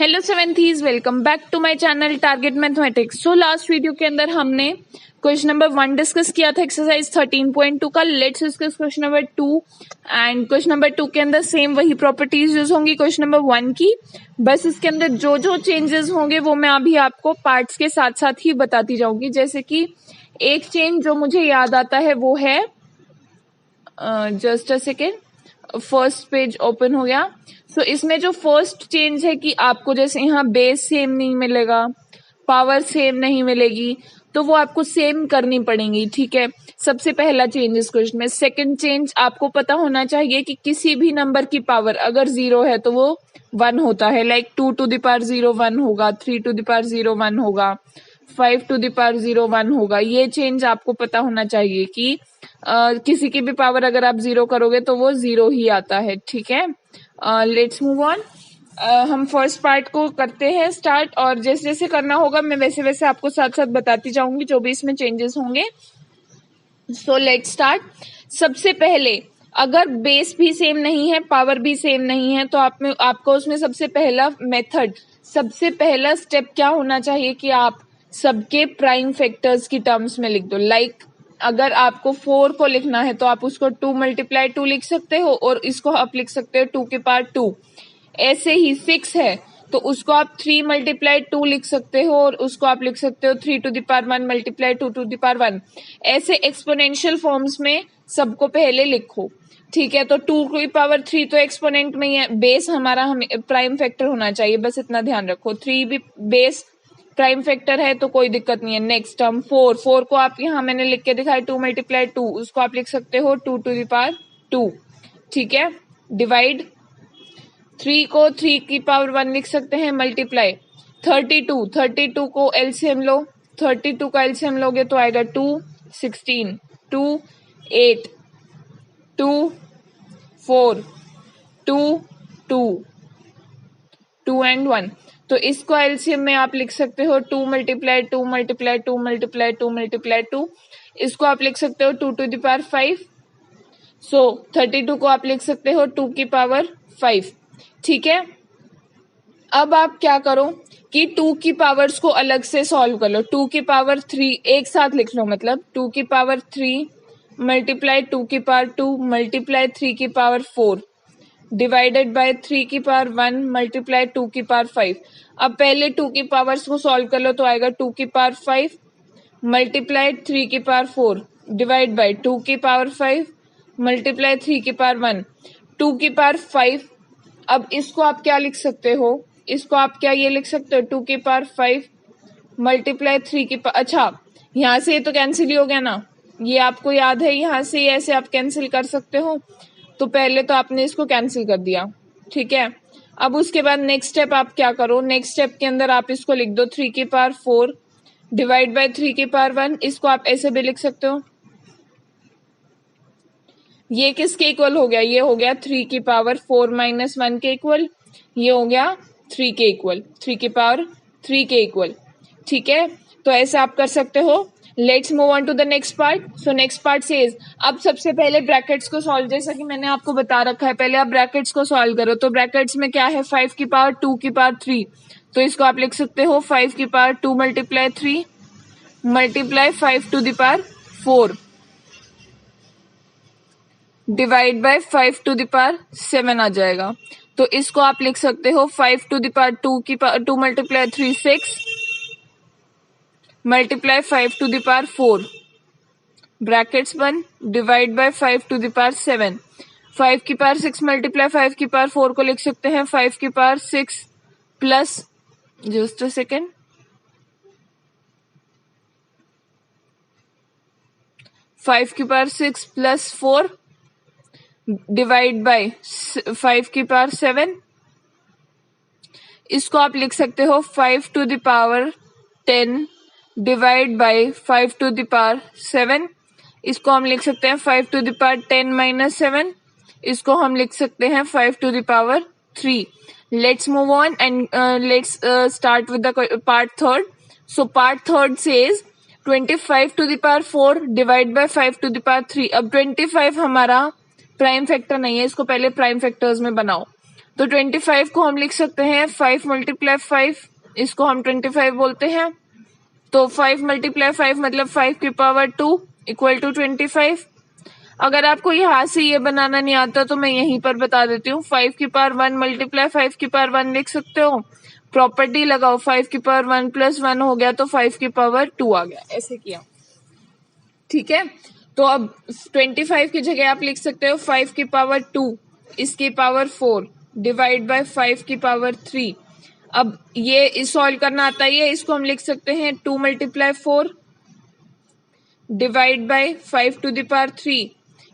Hello seventies, welcome back to my channel target mathematics. So last video के अंदर हमने question number 1 discuss किया था, एक्सरसाइज 13.2 का। Let's discuss question number 2 and question number 2 के अंदर सेम वही प्रॉपर्टीज यूज होंगी क्वेश्चन नंबर 1 की, बस इसके अंदर जो जो चेंजेस होंगे वो मैं अभी आपको पार्ट्स के साथ साथ ही बताती जाऊंगी। जैसे कि एक चेंज जो मुझे याद आता है वो है, just a second, first page open हो गया। सो इसमें जो फर्स्ट चेंज है कि आपको जैसे यहाँ बेस सेम नहीं मिलेगा, पावर सेम नहीं मिलेगी, तो वो आपको सेम करनी पड़ेगी। ठीक है, सबसे पहला चेंज इस क्वेश्चन में। सेकंड चेंज, आपको पता होना चाहिए कि किसी भी नंबर की पावर अगर 0 है तो वो 1 होता है। लाइक 2 टू द पावर 0 1 होगा, 3 टू द पावर 0 1 होगा, 5 टू द पावर 0 1 होगा। ये चेंज आपको पता होना चाहिए कि किसी की भी पावर अगर आप 0 करोगे तो वो 0 ही आता है। ठीक है, लेट्स मूव ऑन। हम फर्स्ट पार्ट को करते हैं स्टार्ट, और जैसे जैसे करना होगा मैं वैसे वैसे आपको साथ साथ बताती जाऊंगी जो भी इसमें चेंजेस होंगे। So let's start. सबसे पहले, अगर बेस भी सेम नहीं है, पावर भी सेम नहीं है, तो आपको उसमें सबसे पहला मेथड, सबसे पहला स्टेप क्या होना चाहिए कि आप सबके प्राइम फैक्टर्स की टर्म्स में लिख दो। लाइक अगर आपको 4 को लिखना है तो आप उसको 2 मल्टीप्लाई 2 लिख सकते हो, और इसको आप लिख सकते हो 2 के पावर 2। ऐसे ही 6 है तो उसको आप 3 मल्टीप्लाई 2 लिख सकते हो, और उसको आप लिख सकते हो 3 to the power 1 multiply 2 to the power 1। ऐसे एक्सपोनेंशियल फॉर्म्स में सबको पहले लिखो। ठीक है, तो 2 की पावर 3 तो एक्सपोनेंट में ही है, बेस हमारा हमें प्राइम फैक्टर होना चाहिए, बस इतना ध्यान रखो। 3 भी बेस प्राइम फैक्टर है तो कोई दिक्कत नहीं है। नेक्स्ट टर्म 4 को आप यहाँ मैंने लिख के दिखाया 2 मल्टीप्लाई 2, उसको आप लिख सकते हो 2 टू द पावर 2। ठीक है, डिवाइड 3 को 3 की पावर 1 लिख सकते हैं, मल्टीप्लाई 32 को एलसीएम लो, 32 का एलसीएम लोगे तो आएगा 2 16 2 8 2 4 2 2 2 एंड 1। तो इसको एलसीएम में आप लिख सकते हो 2 मल्टीप्लाई 2 मल्टीप्लाई 2 मल्टीप्लाई 2 मल्टीप्लाई 2। इसको आप लिख सकते हो 2 टू द पावर 5। सो 32 को आप लिख सकते हो 2 की पावर 5। ठीक है, अब आप क्या करो कि 2 की पावर्स को अलग से सॉल्व कर लो। 2 की पावर 3 एक साथ लिख लो, मतलब 2 की पावर 3 मल्टीप्लाई 2 की पावर 2 मल्टीप्लाई 3 की पावर 4 डिवाइडेड बाय 3 की पावर 1 मल्टीप्लाई 2 की पावर 5। अब पहले 2 की पावर्स को सॉल्व कर लो तो आएगा 2 की पावर 5 मल्टीप्लाई 3 की पावर 4 डिवाइड बाय 2 की पावर 5 मल्टीप्लाई 3 की पावर 1 2 की पावर 5। अब इसको आप क्या लिख सकते हो, इसको आप क्या ये लिख सकते हो 2 की पावर 5 मल्टीप्लाई 3 की पावर, अच्छा यहाँ से ये तो कैंसिल ही हो गया ना, ये आपको याद है, यहाँ से ऐसे आप कैंसिल कर सकते हो। तो पहले तो आपने इसको कैंसिल कर दिया। ठीक है, अब उसके बाद नेक्स्ट स्टेप आप क्या करो, नेक्स्ट स्टेप के अंदर आप इसको लिख दो 3 की पावर 4 डिवाइड बाय 3 की पावर 1। इसको आप ऐसे भी लिख सकते हो, ये किसके इक्वल हो गया, ये हो गया 3 की पावर 4 माइनस 1 के इक्वल, ये हो गया 3 के इक्वल, 3 की पावर 3 के इक्वल। ठीक है, तो ऐसे आप कर सकते हो। Let's move on to the next part. So next part says, अब सबसे पहले ब्रैकेट्स को सॉल्व, जैसा कि मैंने आपको बता रखा है, पहले आप ब्रैकेट्स को सॉल्व करो। तो ब्रैकेट्स में क्या है, 5 की पावर 2 की पावर 3, तो इसको आप लिख सकते हो 5 की power 2 multiply 3 multiply 5 to the power 4 divide by 5 to the power 7 आ जाएगा। तो इसको आप लिख सकते हो 5 टू द पावर 2 की power 2 multiply 3 6 multiply 5 to the power 4 brackets 1 divide by 5 to the power 7। 5 की पावर 6 मल्टीप्लाई 5 की पावर 4 को लिख सकते हैं 5 की power 6 plus, just a second, 5 की पावर 6 प्लस 4 डिवाइड बाय 5 की पावर 7। इसको आप लिख सकते हो 5 to the power 10 divide by 5 to the power 7। इसको हम लिख सकते हैं 5 टू द पावर 10 माइनस 7। इसको हम लिख सकते हैं 5 to the power 3। Let's move on and let's start with the part third. So part third says 25 to the power 4 divide by 5 to the power 3। अब 25 हमारा प्राइम फैक्टर नहीं है, इसको पहले प्राइम फैक्टर्स में बनाओ। तो 25 को हम लिख सकते हैं 5 × 5, इसको हम 25 बोलते हैं। तो 5 × 5 मतलब 5 की पावर 2 इक्वल टू 25। अगर आपको यहाँ से ये बनाना नहीं आता तो मैं यहीं पर बता देती हूँ, 5 की पावर 1 × 5 की पावर 1 लिख सकते हो। प्रॉपर्टी लगाओ, 5 की पावर 1 + 1 हो गया तो 5 की पावर 2 आ गया, ऐसे किया। ठीक है, तो अब 25 की जगह आप लिख सकते हो 5 की पावर 2 इसकी पावर 4 डिवाइड बाय 5 की पावर 3। अब ये सॉल्व करना आता है, इसको हम लिख सकते हैं 2 × 4 divide by 5 to the power 3।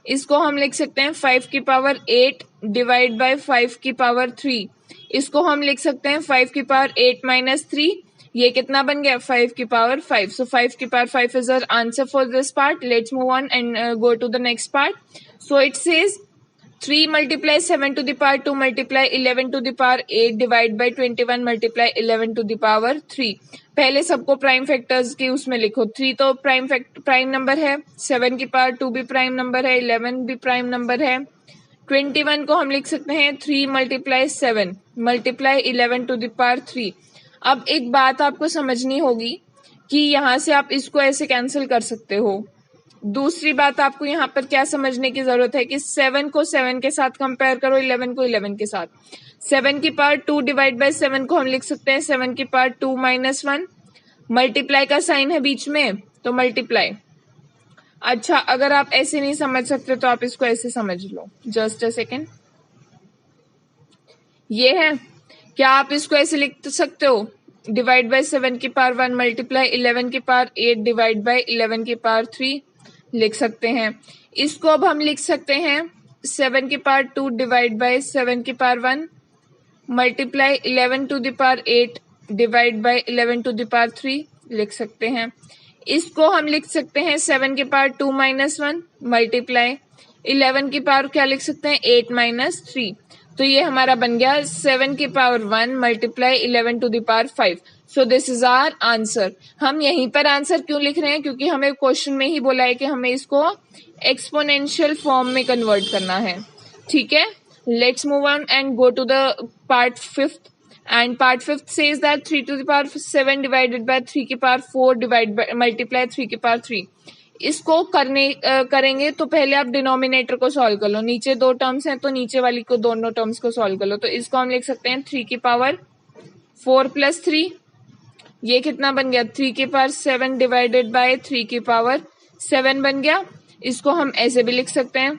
इसको हम लिख सकते हैं 5 की पावर 8 डिवाइड बाय 5 की पावर 3। इसको हम लिख सकते हैं 5 की पावर 8 - 3। ये कितना बन गया? 5 की पावर 5। सो 5 की power 5 is our answer for this part. Let's move on and go to the next part. So it says 3 × 7 to the power 2 × 11 to the power 8 divide by 21 × 11 to the power 3। पहले सबको prime factors के उसमें लिखो। 3 तो prime number है, 7 की power 2 भी prime number है, 11 भी प्राइम नंबर है। 21 को हम लिख सकते हैं 3 × 7 × 11 टू द पावर 3। अब एक बात आपको समझनी होगी कि यहाँ से आप इसको ऐसे कैंसिल कर सकते हो। दूसरी बात आपको यहाँ पर क्या समझने की जरूरत है कि 7 को 7 के साथ कंपेयर करो, 11 को 11 के साथ। 7 की पावर 2 डिवाइड बाय 7 को हम लिख सकते हैं 7 की पावर 2 - 1। मल्टीप्लाई का साइन है बीच में तो मल्टीप्लाई। अच्छा, अगर आप ऐसे नहीं समझ सकते तो आप इसको ऐसे समझ लो, जस्ट अ सेकेंड। ये है, क्या आप इसको ऐसे लिख सकते हो? डिवाइड बाय 7 की पावर 1 मल्टीप्लाई 11 की पावर 8 डिवाइड बाय 11 की पावर 3 लिख सकते हैं। इसको अब हम लिख सकते हैं 7 की पावर 2 डिवाइड बाय 7 की power 1 multiply 11 to the power 8 divide by 11 to the power 3 लिख सकते हैं। इसको हम लिख सकते हैं 7 की पावर 2 - 1 मल्टीप्लाई 11 की पावर क्या लिख सकते हैं 8 - 3। तो ये हमारा बन गया 7 की power 1 multiply 11 to the power 5। So this is our answer. हम यहीं पर आंसर क्यों लिख रहे हैं? क्योंकि हमें क्वेश्चन में ही बोला है कि हमें इसको एक्सपोनेंशियल फॉर्म में कन्वर्ट करना है। ठीक है, let's move on and go to the part 5th। And part 5th says that 3 to the power 7 divided by 3 की पावर 4 डिवाइड बाय मल्टीप्लाई 3 की पावर 3। इसको करेंगे तो पहले आप डिनोमिनेटर को सॉल्व कर लो। नीचे 2 टर्म्स हैं तो नीचे वाली को दोनों टर्म्स को सॉल्व कर लो। तो इसको हम लिख सकते हैं 3 की पावर 4 + 3। ये कितना बन गया? 3 की पावर 7 डिवाइडेड बाय 3 की पावर 7 बन गया। इसको हम ऐसे भी लिख सकते हैं।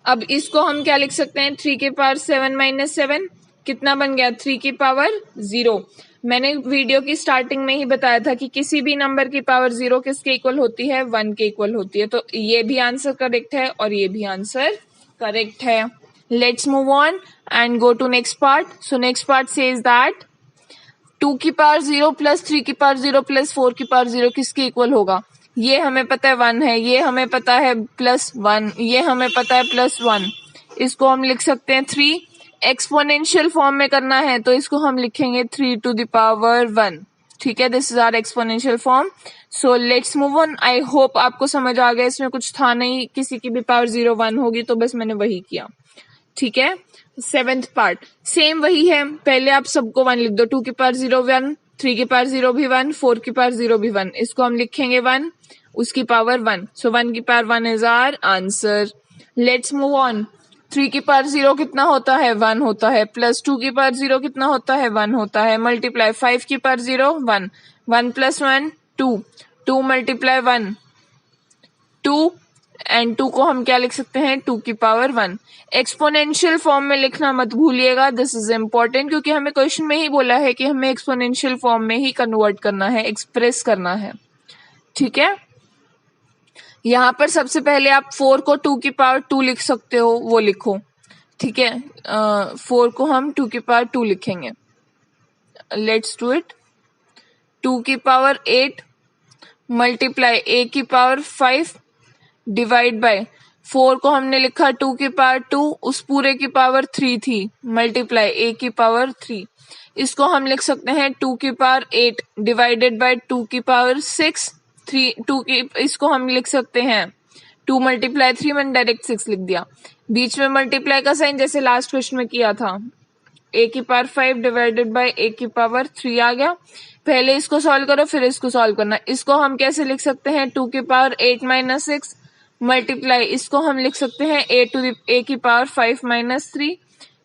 अब इसको हम क्या लिख सकते हैं? 3 की पावर 7 - 7 कितना बन गया? 3 की पावर 0। मैंने वीडियो की स्टार्टिंग में ही बताया था कि किसी भी नंबर की पावर 0 किसके इक्वल होती है? 1 के इक्वल होती है। तो ये भी आंसर करेक्ट है और ये भी आंसर करेक्ट है। Let's move on and go to next part. So next part says that 2 की पावर 0 + 3 की पावर 0 + 4 की पावर 0 किसके इक्वल होगा? ये हमें पता है 1 है, ये हमें पता है +1, ये हमें पता है +1। इसको हम लिख सकते हैं 3। एक्सपोनेंशियल फॉर्म में करना है तो इसको हम लिखेंगे 3 टू द पावर 1। ठीक है, this is our exponential form. So let's move on. I hope आपको समझ आ गया, इसमें कुछ था नहीं, किसी की भी पावर 0 1 होगी तो बस मैंने वही किया। ठीक है, 7th पार्ट सेम वही है। पहले आप सबको 1 लिख दो। 2 की पावर 0 1, 3 की पावर 0 भी 1, 4 की पावर 0 भी 1। इसको हम लिखेंगे 1, उसकी पावर 1। सो 1 की power 1 is our answer. Let's move on. 3 की पावर 0 कितना होता है? 1 होता है। प्लस 2 की पावर 0 कितना होता है? 1 होता है। मल्टीप्लाई 5 की पावर 0 1, 1 + 1 2, 2 × 1 2 एंड 2 को हम क्या लिख सकते हैं? 2 की पावर 1। एक्सपोनेंशियल फॉर्म में लिखना मत भूलिएगा, दिस इज इम्पोर्टेंट, क्योंकि हमें क्वेश्चन में ही बोला है कि हमें एक्सपोनेंशियल फॉर्म में ही कन्वर्ट करना है, एक्सप्रेस करना है। ठीक है, यहाँ पर सबसे पहले आप 4 को 2 की पावर 2 लिख सकते हो, वो लिखो। ठीक है, 4 को हम 2 की पावर 2 लिखेंगे। Let's do it. 2 की पावर 8 मल्टीप्लाई a की पावर 5 डिवाइड बाय 4 को हमने लिखा 2 की पावर 2, उस पूरे की पावर 3 थी, मल्टीप्लाई a की पावर 3। इसको हम लिख सकते हैं 2 की पावर 8 डिवाइडेड बाय 2 की पावर 6 3 2 की। इसको हम लिख सकते हैं 2 × 3 मैंने डायरेक्ट 6 लिख दिया। बीच में मल्टीप्लाई का साइन जैसे लास्ट क्वेश्चन में किया था, a की पावर 5 डिवाइडेड बाय a की पावर 3 आ गया। पहले इसको सॉल्व करो फिर इसको सॉल्व करना। इसको हम कैसे लिख सकते हैं, 2 की पावर 8 माइनस 6 मल्टीप्लाई, इसको हम लिख सकते हैं a की पावर 5 माइनस 3,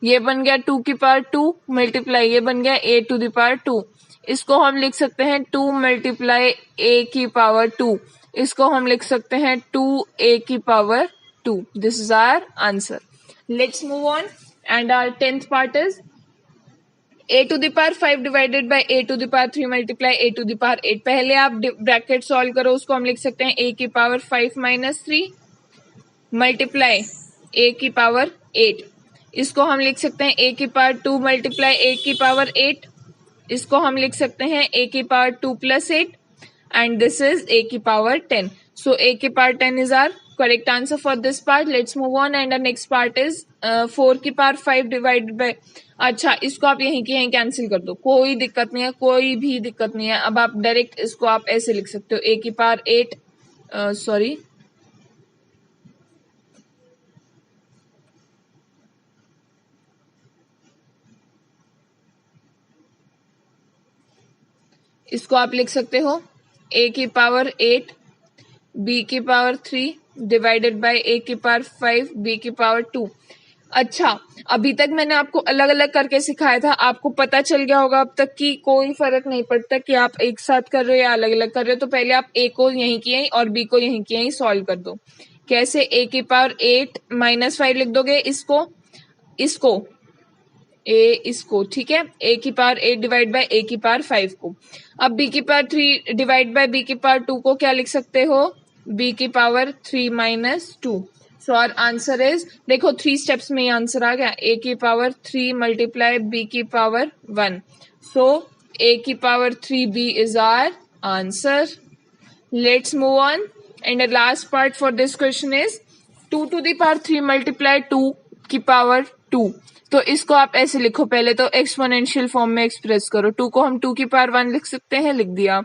ये बन गया 2 की पावर 2 मल्टीप्लाई, ये बन गया a टू द पावर 2। इसको हम लिख सकते हैं 2 मल्टीप्लाई a की पावर 2, इसको हम लिख सकते हैं 2a की power 2। This is our answer. Let's move on and our 10th part is a to the power 5 divided by a to the power 3 multiply a to the power 8। पहले आप bracket solve करो, उसको हम लिख सकते हैं a की power 5 minus 3 multiply a की पावर 8, इसको हम लिख सकते हैं a की पावर 2 मल्टीप्लाई a की पावर 8, इसको हम लिख सकते हैं a की power 2 plus 8 and this is a की पावर 10। सो a की power 10 is our correct answer for this part. Let's move on and next part is 4 की पावर 5 डिवाइडेड बाय, अच्छा इसको आप यहीं के यहीं कैंसिल कर दो, कोई दिक्कत नहीं है, कोई भी दिक्कत नहीं है। अब आप डायरेक्ट इसको आप ऐसे लिख सकते हो, a की पावर 8 सॉरी इसको आप लिख सकते हो a की पावर 8 b की पावर 3 डिवाइडेड बाय a की पावर 5 b की पावर 2। अच्छा अभी तक मैंने आपको अलग अलग करके सिखाया था, आपको पता चल गया होगा अब तक कि कोई फर्क नहीं पड़ता कि आप एक साथ कर रहे हो या अलग अलग कर रहे हो। तो पहले आप a को यहीं की यहीं और b को यहीं की यहीं सॉल्व कर दो। कैसे, a की पावर 8 माइनस 5 लिख दोगे, इसको इसको ठीक है, a की पावर 8 डिवाइड बाय a की पावर 5 को। अब b की पावर 3 डिवाइड बाय b की पावर 2 को क्या लिख सकते हो, b की power 3 minus 2। So our answer is, देखो 3 स्टेप्स में ये आंसर आ गया, a की पावर 3 मल्टीप्लाई b की पावर 1। सो a की power 3b is our answer. Let's move on and the last part for this question is 2 to the power 3 multiply 2 की power 2। तो इसको आप ऐसे लिखो, पहले तो एक्सपोनेंशियल फॉर्म में एक्सप्रेस करो, 2 को हम 2 की पावर 1 लिख सकते हैं, लिख दिया।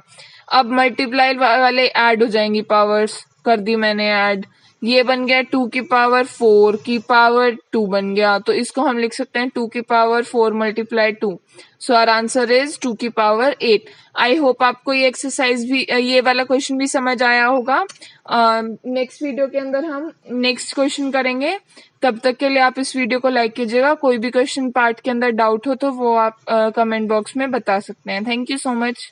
अब मल्टीप्लाई वाले ऐड हो जाएंगी, पावर्स कर दी मैंने ऐड, ये बन गया 2 की पावर 4 की पावर 2 बन गया, तो इसको हम लिख सकते हैं 2 की power 4 multiply 2। So our answer is 2 की पावर 8। आई होप आपको ये एक्सरसाइज भी, ये वाला क्वेश्चन भी समझ आया होगा। नेक्स्ट वीडियो के अंदर हम नेक्स्ट क्वेश्चन करेंगे, तब तक के लिए आप इस वीडियो को लाइक कीजिएगा। कोई भी क्वेश्चन पार्ट के अंदर डाउट हो तो वो आप कमेंट बॉक्स में बता सकते हैं। Thank you so much.